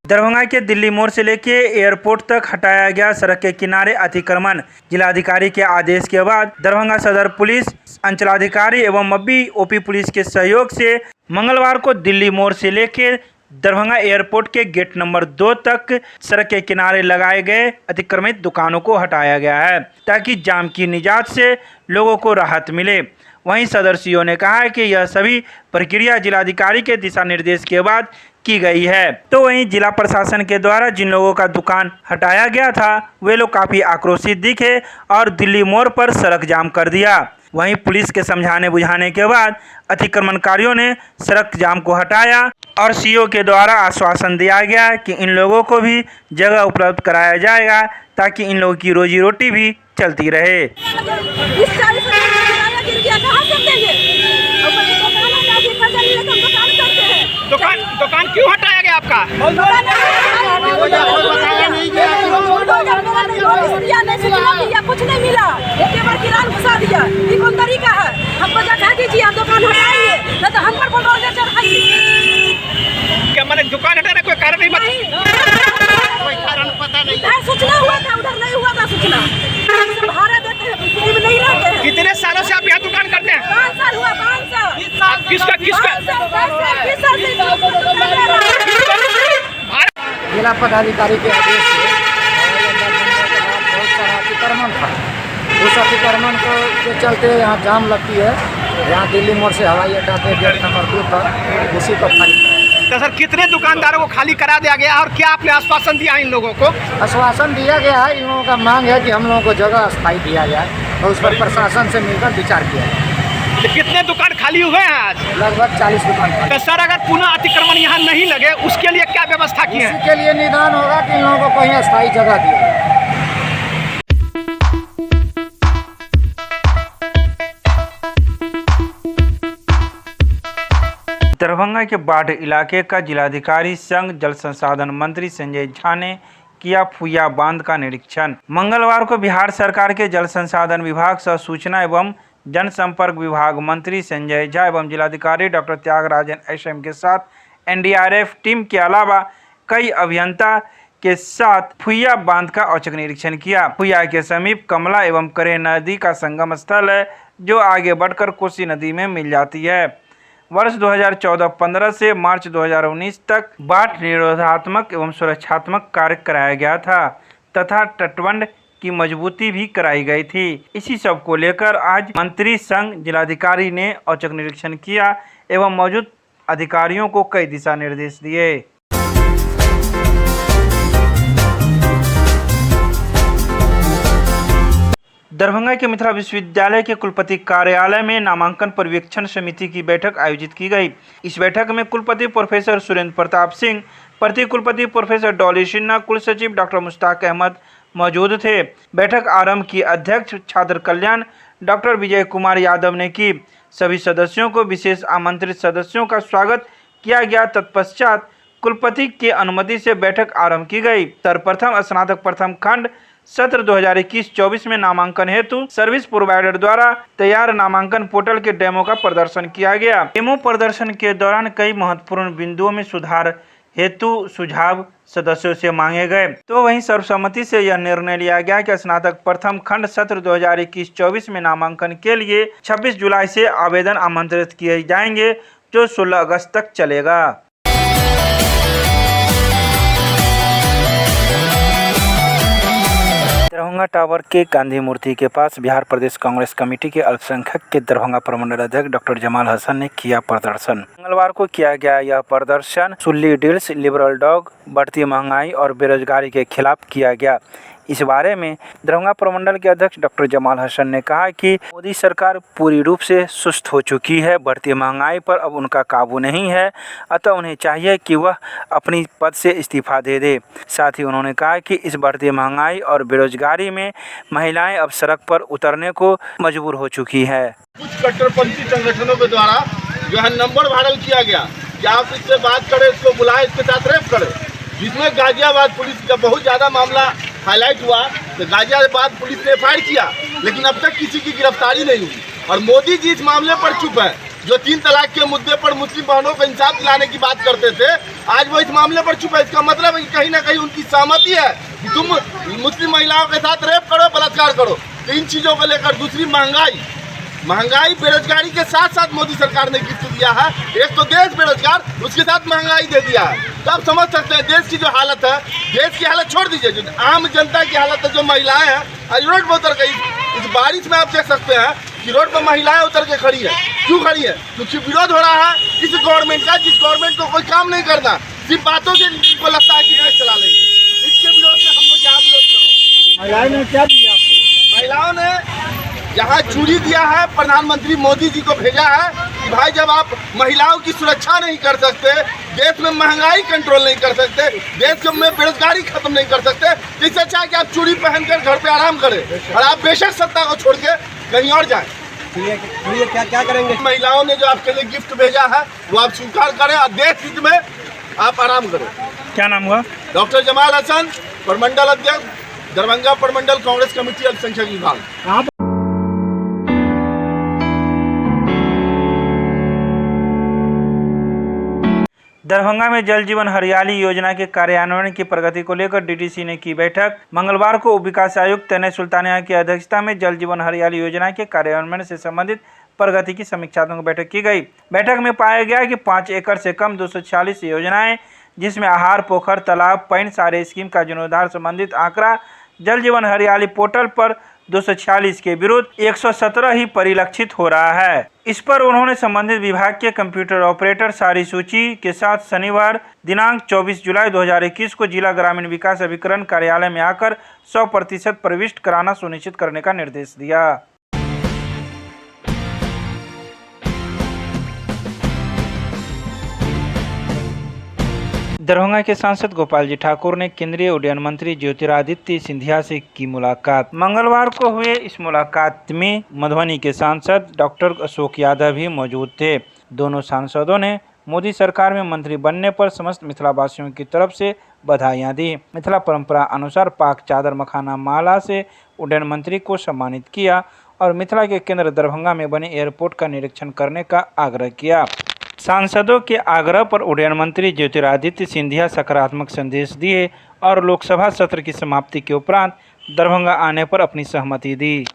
दरभंगा के दिल्ली मोड़ से लेके एयरपोर्ट तक हटाया गया सड़क के किनारे अतिक्रमण। जिलाधिकारी के आदेश के बाद दरभंगा सदर पुलिस अंचलाधिकारी एवं मब्बी ओपी पुलिस के सहयोग से मंगलवार को दिल्ली मोड़ से लेके दरभंगा एयरपोर्ट के गेट नंबर 2 तक सड़क के किनारे लगाए गए अतिक्रमित दुकानों को हटाया गया है, ताकि जाम की निजात से लोगों को राहत मिले। वहीं सदर सीओ ने कहा है कि यह सभी प्रक्रिया जिलाधिकारी के दिशा निर्देश के बाद की गई है। तो वहीं जिला प्रशासन के द्वारा जिन लोगों का दुकान हटाया गया था वे लोग काफ़ी आक्रोशित दिखे और दिल्ली मोड़ पर सड़क जाम कर दिया। वहीं पुलिस के समझाने बुझाने के बाद अतिक्रमणकारियों ने सड़क जाम को हटाया और सीओ के द्वारा आश्वासन दिया गया कि इन लोगों को भी जगह उपलब्ध कराया जाएगा, ताकि इन लोगों की रोजी रोटी भी चलती रहे। दुकान क्यों हटाया गया आपका? कुछ नहीं मिला, एक बार किरान घुसा दिया। ये कौन तरीका है? हमको जगह दीजिए, हम दुकान हटाएंगे, नहीं तो हम पर बुलडोजर चढ़ाइए। क्या मैंने दुकान हटाने कोई कारण नहीं कोई कारण पता नहीं है। सूचना हुआ था, उधर नहीं हुआ था सूचना। भाड़ा देते हैं, नहीं रहते हैं। कितने सालों से आप यहाँ दुकान करते हैं? 5 साल हुआ, 5 साल। किसका जिला पदाधिकारी के आदेश से बहुत सारा अतिक्रमण था। उस अतिक्रमण के चलते यहाँ जाम लगती है। यहाँ दिल्ली मोड़ से हवाई अड्डा के गेट नंबर 2 तक उसी को खाली कराया। तो सर कितने दुकानदारों को खाली करा दिया गया और क्या आपने आश्वासन दिया इन लोगों को? आश्वासन दिया गया है। इन लोगों का मांग है कि हम लोगों को जगह स्थायी दिया जाए और उस पर प्रशासन से मिलकर विचार किया जाए। तो कितने दुकान खाली हुए हैं आज? लगभग 40 दुकान। तो सर अगर पुनः अतिक्रमण यहाँ नहीं लगे उसके लिए क्या व्यवस्था की है? इसके लिए निदान होगा कि इन लोगों को कहीं स्थायी जगह दिया जाए। दरभंगा के बाढ़ इलाके का जिलाधिकारी संघ जल संसाधन मंत्री संजय झा ने किया फुया बांध का निरीक्षण। मंगलवार को बिहार सरकार के जल संसाधन विभाग सह सूचना एवं जनसंपर्क विभाग मंत्री संजय झा एवं जिलाधिकारी डॉक्टर त्यागराजन एसएम के साथ एनडीआरएफ टीम के अलावा कई अभियंता के साथ फुया बांध का औचक निरीक्षण किया। फुया के समीप कमला एवं करे नदी का संगम स्थल है, जो आगे बढ़कर कोसी नदी में मिल जाती है। वर्ष 2014-15 से मार्च 2019 तक बाढ़ निरोधात्मक एवं सुरक्षात्मक कार्य कराया गया था तथा तटबंध की मजबूती भी कराई गई थी। इसी सब को लेकर आज मंत्री संघ जिलाधिकारी ने औचक निरीक्षण किया एवं मौजूद अधिकारियों को कई दिशा निर्देश दिए। दरभंगा के मिथिला विश्वविद्यालय के कुलपति कार्यालय में नामांकन पर्यवेक्षण समिति की बैठक आयोजित की गई। इस बैठक में कुलपति प्रोफेसर सुरेंद्र प्रताप सिंह, प्रति कुलपति प्रोफेसर डॉली सिन्हा, कुल सचिव डॉक्टर मुश्ताक अहमद मौजूद थे। बैठक आरंभ की अध्यक्ष छात्र कल्याण डॉक्टर विजय कुमार यादव ने की। सभी सदस्यों को विशेष आमंत्रित सदस्यों का स्वागत किया गया। तत्पश्चात कुलपति की अनुमति से बैठक आरंभ की गई। सर्वप्रथम स्नातक प्रथम खंड सत्र 2021-24 में नामांकन हेतु सर्विस प्रोवाइडर द्वारा तैयार नामांकन पोर्टल के डेमो का प्रदर्शन किया गया। डेमो प्रदर्शन के दौरान कई महत्वपूर्ण बिंदुओं में सुधार हेतु सुझाव सदस्यों से मांगे गए। तो वहीं सर्वसम्मति से यह निर्णय लिया गया कि स्नातक प्रथम खंड सत्र 2021-24 में नामांकन के लिए 26 जुलाई से आवेदन आमंत्रित किए जाएंगे, जो 16 अगस्त तक चलेगा। दरभंगा टावर के गांधी मूर्ति के पास बिहार प्रदेश कांग्रेस कमेटी के अल्पसंख्यक के दरभंगा प्रमंडल अध्यक्ष डॉक्टर जमाल हसन ने किया प्रदर्शन। मंगलवार को किया गया यह प्रदर्शन सुल्ली डील्स, लिबरल डॉग, बढ़ती महंगाई और बेरोजगारी के खिलाफ किया गया। इस बारे में दरभंगा प्रमंडल के अध्यक्ष डॉक्टर जमाल हसन ने कहा कि मोदी सरकार पूरी रूप से सुस्त हो चुकी है। बढ़ती महंगाई पर अब उनका काबू नहीं है, अतः उन्हें चाहिए कि वह अपनी पद से इस्तीफा दे दे। साथ ही उन्होंने कहा कि इस बढ़ती महंगाई और बेरोजगारी में महिलाएं अब सड़क पर उतरने को मजबूर हो चुकी है। कुछ कट्टरपंथी संगठनों के द्वारा जो है नंबर वायरल किया गया कि आप इससे बात करें, इसको बुलाएं, इसके साथ रेप करें, जिसमें गाजियाबाद पुलिस का बहुत ज़्यादा मामला हाईलाइट हुआ। तो गाजियाबाद पुलिस ने एफआईआर किया, लेकिन अब तक किसी की गिरफ्तारी नहीं हुई और मोदी जी इस मामले पर चुप है। जो 3 तलाक के मुद्दे पर मुस्लिम बहनों को इंसाफ दिलाने की बात करते थे, आज वो इस मामले पर चुप है। इसका मतलब है कि कहीं ना कहीं उनकी सहमति है कि तुम मुस्लिम महिलाओं के साथ रेप करो, बलात्कार करो। तो इन चीज़ों को लेकर दूसरी महंगाई बेरोजगारी के साथ साथ मोदी सरकार ने गिफ्ट दिया है। एक तो देश बेरोजगार, उसके साथ महंगाई दे दिया है। तो आप समझ सकते हैं देश की जो हालत है, देश की हालत छोड़ दीजिए, जो आम जनता की हालत है, जो महिलाएं हैं आज रोड पर उतर गई। इस बारिश में आप देख सकते हैं कि रोड पर महिलाएं उतर के खड़ी है। क्यों खड़ी है? क्योंकि विरोध हो रहा है इस गवर्नमेंट का, जिस गवर्नमेंट को कोई काम नहीं करना, सिर्फ बातों से इनको लगता है कि देश चला लेंगे। इसके विरोध में हम लोग यहाँ विरोध कर रहे हैं। महिलाओं ने क्या दिया आपको? महिलाओं ने यहाँ चूड़ी दिया है, प्रधानमंत्री मोदी जी को भेजा है कि भाई जब आप महिलाओं की सुरक्षा नहीं कर सकते, देश में महंगाई कंट्रोल नहीं कर सकते, देश में बेरोजगारी खत्म नहीं कर सकते, तो इससे अच्छा है कि आप चूड़ी पहनकर घर पे आराम करें और आप बेशक सत्ता को छोड़ के कहीं और जाएं। क्या करेंगे? महिलाओं ने जो आपके लिए गिफ्ट भेजा है वो आप स्वीकार करें और देश हित में आप आराम करें। क्या नाम हुआ? डॉक्टर जमाल हसन, प्रमंडल अध्यक्ष, दरभंगा प्रमंडल कांग्रेस कमेटी अल्पसंख्यक विभाग। दरभंगा में जल जीवन हरियाली योजना के कार्यान्वयन की प्रगति को लेकर डीडीसी ने की बैठक। मंगलवार को उप विकास आयुक्त तनय सुल्तानिया की अध्यक्षता में जल जीवन हरियाली योजना के कार्यान्वयन से संबंधित प्रगति की समीक्षात्मक बैठक की गई। बैठक में पाया गया कि 5 एकड़ से कम 246 योजनाएं, जिसमें आहार, पोखर, तालाब, पइन सारे स्कीम का जीर्णोद्धार संबंधित आंकड़ा जल जीवन हरियाली पोर्टल पर 246 के विरुद्ध 117 ही परिलक्षित हो रहा है। इस पर उन्होंने संबंधित विभाग के कंप्यूटर ऑपरेटर सारी सूची के साथ शनिवार दिनांक 24 जुलाई 2021 को जिला ग्रामीण विकास अभिकरण कार्यालय में आकर 100% प्रविष्ट कराना सुनिश्चित करने का निर्देश दिया। दरभंगा के सांसद गोपाल जी ठाकुर ने केंद्रीय उड्डयन मंत्री ज्योतिरादित्य सिंधिया से की मुलाकात। मंगलवार को हुए इस मुलाकात में मधुबनी के सांसद डॉक्टर अशोक यादव भी मौजूद थे। दोनों सांसदों ने मोदी सरकार में मंत्री बनने पर समस्त मिथिलावासियों की तरफ से बधाइयां दी। मिथिला परंपरा अनुसार पाक चादर मखाना माला से उड्डयन मंत्री को सम्मानित किया और मिथिला के केंद्र दरभंगा में बने एयरपोर्ट का निरीक्षण करने का आग्रह किया। सांसदों के आग्रह पर उड्डयन मंत्री ज्योतिरादित्य सिंधिया सकारात्मक संदेश दिए और लोकसभा सत्र की समाप्ति के उपरांत दरभंगा आने पर अपनी सहमति दी।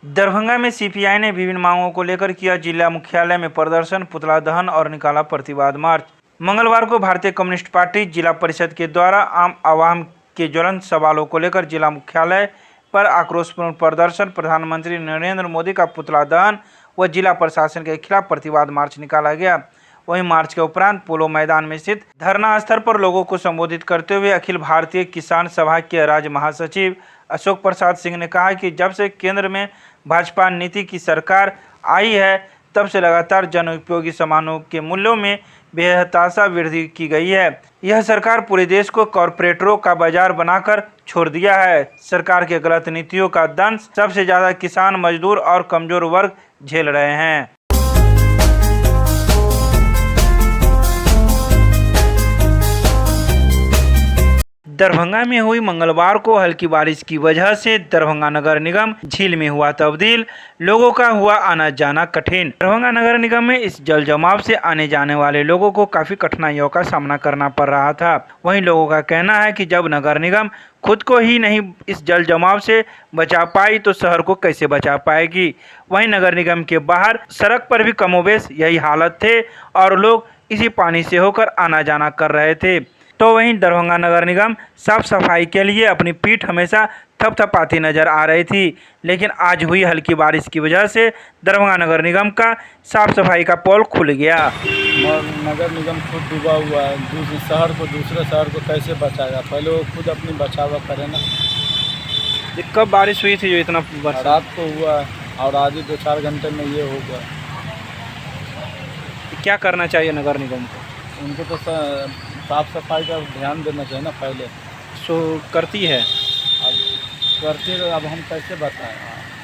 दरभंगा में सीपीआई ने विभिन्न मांगों को लेकर किया जिला मुख्यालय में प्रदर्शन, पुतला दहन और निकाला प्रतिवाद मार्च। मंगलवार को भारतीय कम्युनिस्ट पार्टी जिला परिषद के द्वारा आम आवाम के ज्वलंत सवालों को लेकर जिला मुख्यालय पर आक्रोशपूर्ण प्रदर्शन, प्रधानमंत्री नरेंद्र मोदी का पुतला दहन व जिला प्रशासन के खिलाफ प्रतिवाद मार्च निकाला गया। वहीं मार्च के उपरांत पोलो मैदान में स्थित धरना स्थल पर लोगों को संबोधित करते हुए अखिल भारतीय किसान सभा के राज्य महासचिव अशोक प्रसाद सिंह ने कहा कि जब से केंद्र में भाजपा नीति की सरकार आई है, तब से लगातार जन उपयोगी सामानों के मूल्यों में बेहताशा वृद्धि की गई है। यह सरकार पूरे देश को कॉरपोरेटरों का बाजार बनाकर छोड़ दिया है। सरकार के गलत नीतियों का दंश सबसे ज्यादा किसान, मजदूर और कमजोर वर्ग झेल रहे हैं। दरभंगा में हुई मंगलवार को हल्की बारिश की वजह से दरभंगा नगर निगम झील में हुआ तब्दील, लोगों का हुआ आना जाना कठिन। दरभंगा नगर निगम में इस जल जमाव से आने जाने वाले लोगों को काफी कठिनाइयों का सामना करना पड़ रहा था। वहीं लोगों का कहना है कि जब नगर निगम खुद को ही नहीं इस जल जमाव से बचा पाई तो शहर को कैसे बचा पाएगी। वहीं नगर निगम के बाहर सड़क पर भी कमोबेश यही हालत थे और लोग इसी पानी से होकर आना जाना कर रहे थे। तो वहीं दरभंगा नगर निगम साफ सफाई के लिए अपनी पीठ हमेशा थपथपाती नजर आ रही थी, लेकिन आज हुई हल्की बारिश की वजह से दरभंगा नगर निगम का साफ सफाई का पोल खुल गया। नगर निगम खुद डूबा हुआ है, दूसरे शहर को दूसरे शहर को कैसे बचाएगा? पहले वो खुद अपनी बचावा करे ना। कब बारिश हुई थी जो इतना रात को हुआ और आज ही 2-4 घंटे में ये हो गया। क्या करना चाहिए नगर निगम को? उनको तो साफ सफाई का ध्यान देना चाहिए ना पहले। सो करती है, अब करती तो अब हम कैसे बताएं?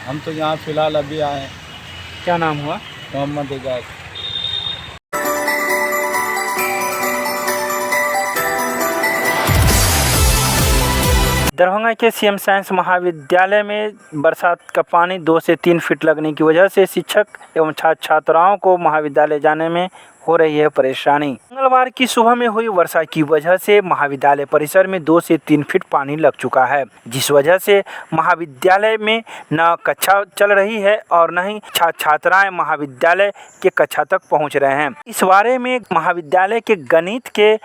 हम तो यहाँ फ़िलहाल अभी आए हैं। क्या नाम हुआ? मोहम्मद एजाज। दरभंगा के सीएम साइंस महाविद्यालय में बरसात का पानी 2 से 3 फीट लगने की वजह से शिक्षक एवं छात्र छात्राओं को महाविद्यालय जाने में हो रही है परेशानी। मंगलवार की सुबह में हुई वर्षा की वजह से महाविद्यालय परिसर में 2 से 3 फीट पानी लग चुका है, जिस वजह से महाविद्यालय में न कक्षा चल रही है और न ही छात्र छात्राएं महाविद्यालय के कक्षा तक पहुंच रहे हैं। इस बारे में महाविद्यालय के गणित के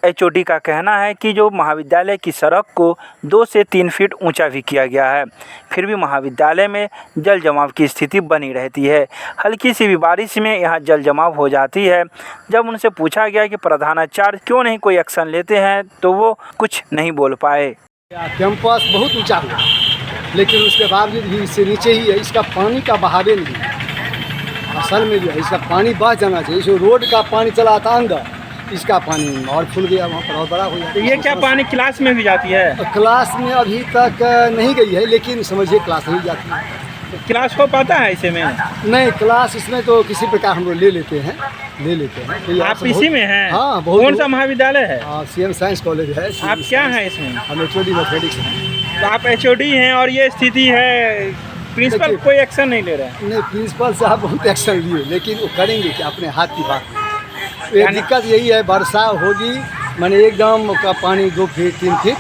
HOD का कहना है कि जो महाविद्यालय की सड़क को 2 से 3 फीट ऊंचा भी किया गया है, फिर भी महाविद्यालय में जल जमाव की स्थिति बनी रहती है। हल्की सी भी बारिश में यहाँ जल जमाव हो जाती है। जब उनसे पूछा गया कि प्रधानाचार्य क्यों नहीं कोई एक्शन लेते हैं तो वो कुछ नहीं बोल पाए। कैंपस बहुत ऊंचा हुआ, लेकिन उसके बावजूद भी इससे नीचे ही है। इसका पानी का बहावे नहीं है। असल में जो है इसका पानी बह जाना चाहिए। जो रोड का पानी चला था अंदर, इसका पानी और फूल गया, वहाँ पर और बड़ा हो गया। तो ये क्या पानी क्लास में भी जाती है? क्लास में अभी तक नहीं गई है, लेकिन समझिए क्लास नहीं जाती है। तो क्लास हो पाता है इसे में? नहीं, क्लास इसमें तो किसी प्रकार हम लोग ले लेते हैं। तो आप इसी में हैं? हाँ, बहुत। कौन सा महाविद्यालय है? CM साइंस कॉलेज है। आप क्या हैं इसमें? हम HOD मैथमेटिक्स हैं। तो आप HOD हैं और ये स्थिति है, प्रिंसिपल कोई एक्शन नहीं ले रहे हैं? नहीं, प्रिंसिपल साहब बहुत एक्शन लिए, लेकिन वो करेंगे कि अपने हाथ की बात। ये दिक्कत यही है, वर्षा होगी मैंने एकदम का पानी 2 फीट 3 फीट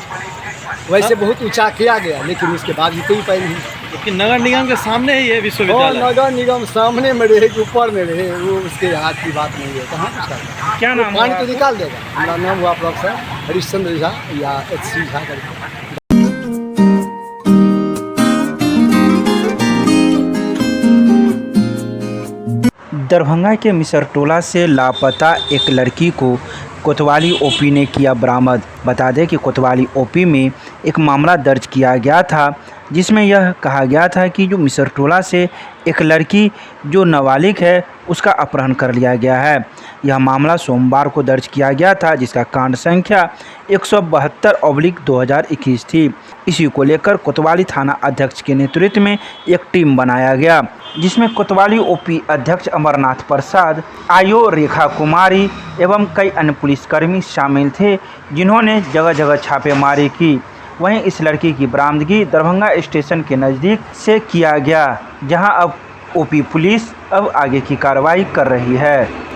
वैसे बहुत ऊंचा किया गया, लेकिन उसके बाद भी कोई उपाय नहीं। लेकिन नगर निगम के सामने ही है विश्वविद्यालय। नगर निगम सामने में रहे कि ऊपर में रहे, वो उसके हाथ की बात नहीं है। कहाँ कुछ क्या नाम पानी तो निकाल देगा। हमारा नाम हुआ प्रोफेसर हरिश्चंद्र झा या HC झा करके। दरभंगा के मिसरटोला से लापता एक लड़की को कोतवाली OP ने किया बरामद। बता दें कि कोतवाली OP में एक मामला दर्ज किया गया था, जिसमें यह कहा गया था कि जो मिसरटोला से एक लड़की जो नाबालिग है उसका अपहरण कर लिया गया है। यह मामला सोमवार को दर्ज किया गया था, जिसका कांड संख्या 172/2021 थी। इसी को लेकर कोतवाली थाना अध्यक्ष के नेतृत्व में एक टीम बनाया गया, जिसमें कोतवाली OP अध्यक्ष अमरनाथ प्रसाद, आयो रेखा कुमारी एवं कई अन्य पुलिसकर्मी शामिल थे, जिन्होंने जगह जगह छापेमारी की। वहीं इस लड़की की बरामदगी दरभंगा स्टेशन के नज़दीक से किया गया, जहां अब OP पुलिस अब आगे की कार्रवाई कर रही है।